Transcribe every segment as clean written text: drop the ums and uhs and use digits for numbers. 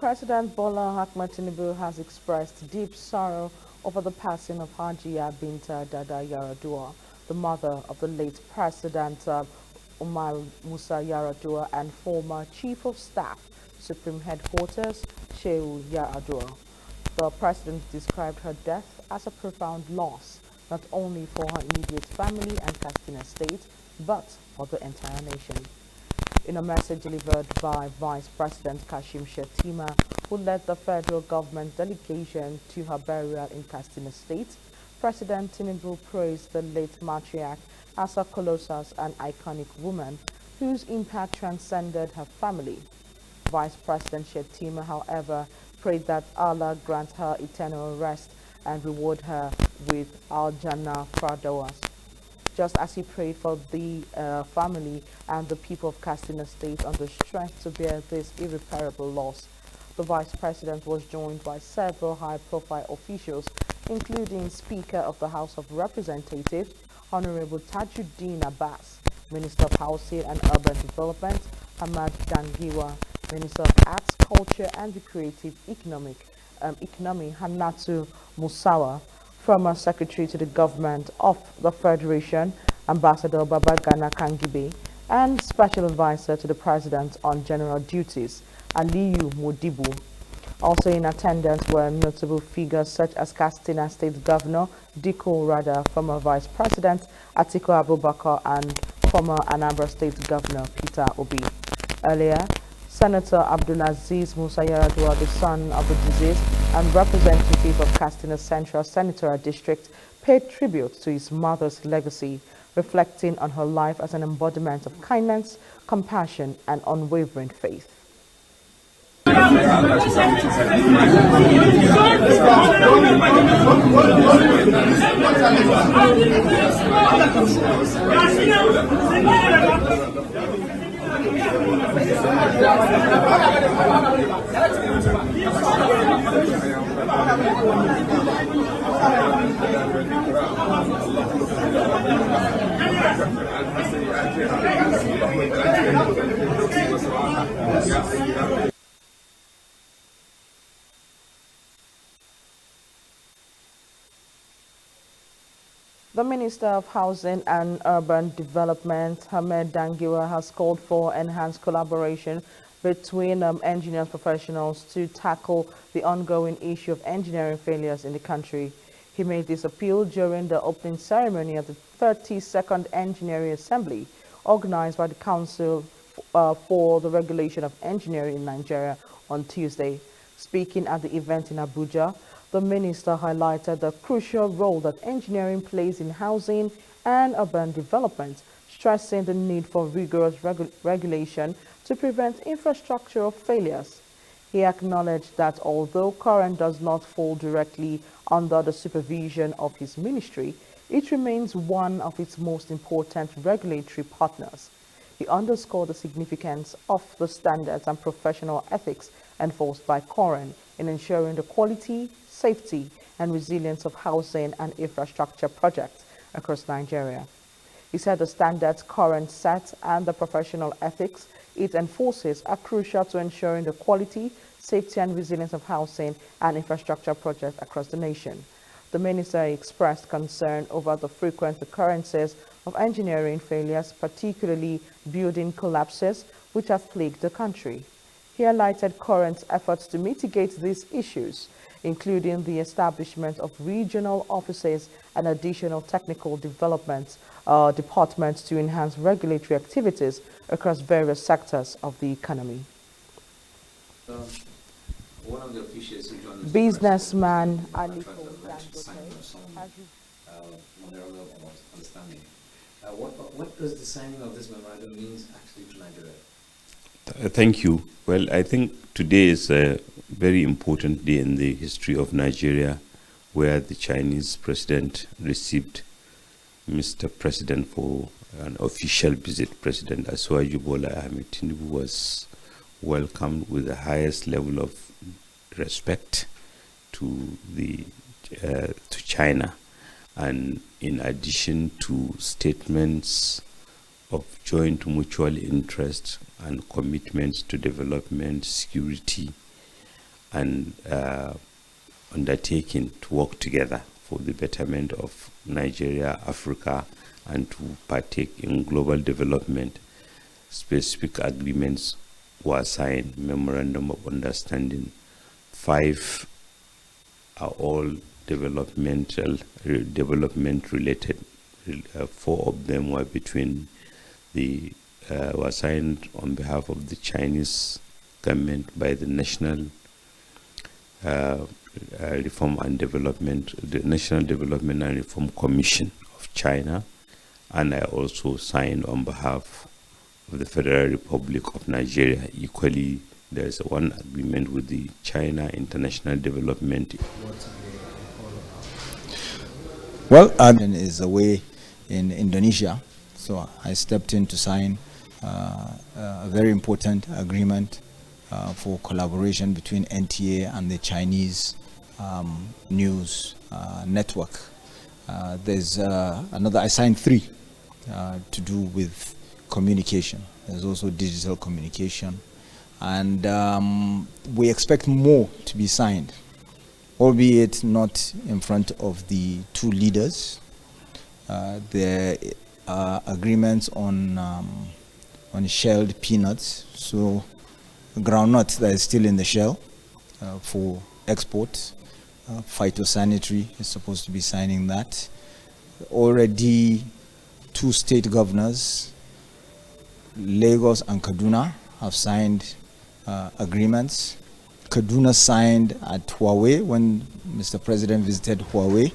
President Bola Ahmed Tinubu has expressed deep sorrow over the passing of Hajiya Binta Yar'Adua, the mother of the late President Umaru Musa Yar'Adua and former Chief of Staff, Supreme Headquarters, Shehu Yar'Adua. The president described her death as a profound loss, not only for her immediate family and Katsina State, but for the entire nation. In a message delivered by Vice President Kashim Shettima, who led the federal government delegation to her burial in Katsina State, President Tinubu praised the late matriarch as a colossus and iconic woman whose impact transcended her family. Vice President Shettima, however, prayed that Allah grant her eternal rest and reward her with Al-Jannah Firdaus. Just as he prayed for the family and the people of Katsina State on the strength to bear this irreparable loss, the Vice President was joined by several high-profile officials, including Speaker of the House of Representatives, Honorable Tajuddin Abbas, Minister of Housing and Urban Development, Ahmad Dangiwa, Minister of Arts, Culture and Creative Economy, Hannatu Musawa, former Secretary to the Government of the Federation, Ambassador Babagana Kangibe, and Special Advisor to the President on General Duties, Aliyu Modibu. Also in attendance were notable figures such as Katsina State Governor Diko Rada, former Vice President Atiku Abubakar, and former Anambra State Governor Peter Obi. Earlier, Senator Abdulaziz Musa Yar'Adua, the son of the deceased and representative of Katsina Central Senatorial District, paid tribute to his mother's legacy, reflecting on her life as an embodiment of kindness, compassion, and unwavering faith. The Minister of Housing and Urban Development, Ahmed Dangiwa, has called for enhanced collaboration between engineering professionals to tackle the ongoing issue of engineering failures in the country. He made this appeal during the opening ceremony of the 32nd Engineering Assembly, organized by the Council for the Regulation of Engineering in Nigeria on Tuesday. Speaking at the event in Abuja, the minister highlighted the crucial role that engineering plays in housing and urban development, stressing the need for rigorous regulation to prevent infrastructural failures. He acknowledged that although current does not fall directly under the supervision of his ministry, it remains one of its most important regulatory partners. He underscored the significance of the standards and professional ethics enforced by current in ensuring the quality, safety, and resilience of housing and infrastructure projects across Nigeria. He said the standards current set and the professional ethics it enforces are crucial to ensuring the quality, safety, and resilience of housing and infrastructure projects across the nation. The minister expressed concern over the frequent occurrences of engineering failures, particularly building collapses, which have plagued the country. He highlighted current efforts to mitigate these issues, including the establishment of regional offices and additional technical development departments to enhance regulatory activities across various sectors of the economy. One of the officials who joined us, businessman Ali understanding. What does the signing of this memorandum means actually to Nigeria? Thank you. Well, I think today is a very important day in the history of Nigeria, where the Chinese president received Mr. President for an official visit. President Bola Ahmed Tinubu was welcomed with the highest level of respect to China, and in addition to statements of joint mutual interest and commitments to development, security, and undertaking to work together for the betterment of Nigeria, Africa, and to partake in global development. Specific agreements were signed, memorandum of understanding. 5 are all development related. 4 of them were were signed on behalf of the Chinese government by the National Reform and Development, the National Development and Reform Commission of China, and I also signed on behalf of the Federal Republic of Nigeria. Equally, there is one agreement with the China International Development. Well, is away in Indonesia, so I stepped in to sign a very important agreement for collaboration between NTA and the Chinese news network. There's another, I signed 3 to do with communication. There's also digital communication, and we expect more to be signed, albeit not in front of the 2 leaders. There are agreements on shelled peanuts, so groundnut that is still in the shell for export. Phytosanitary is supposed to be signing that. Already 2 state governors, Lagos and Kaduna, have signed agreements. Kaduna signed at Huawei when Mr. President visited Huawei.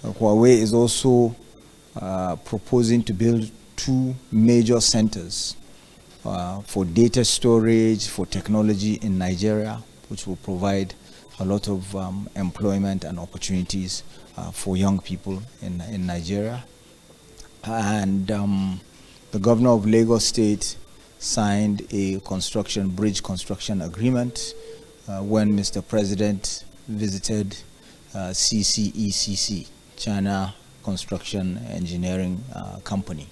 Huawei is also proposing to build 2 major centers for data storage, for technology in Nigeria, which will provide a lot of employment and opportunities for young people in Nigeria. And the governor of Lagos State signed a bridge construction agreement when Mr. President visited CCECC, China Construction Engineering Company.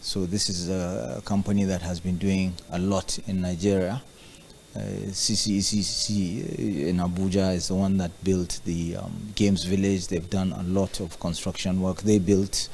So this is a company that has been doing a lot in Nigeria. CCECC in Abuja is the one that built the Games Village. They've done a lot of construction work. They built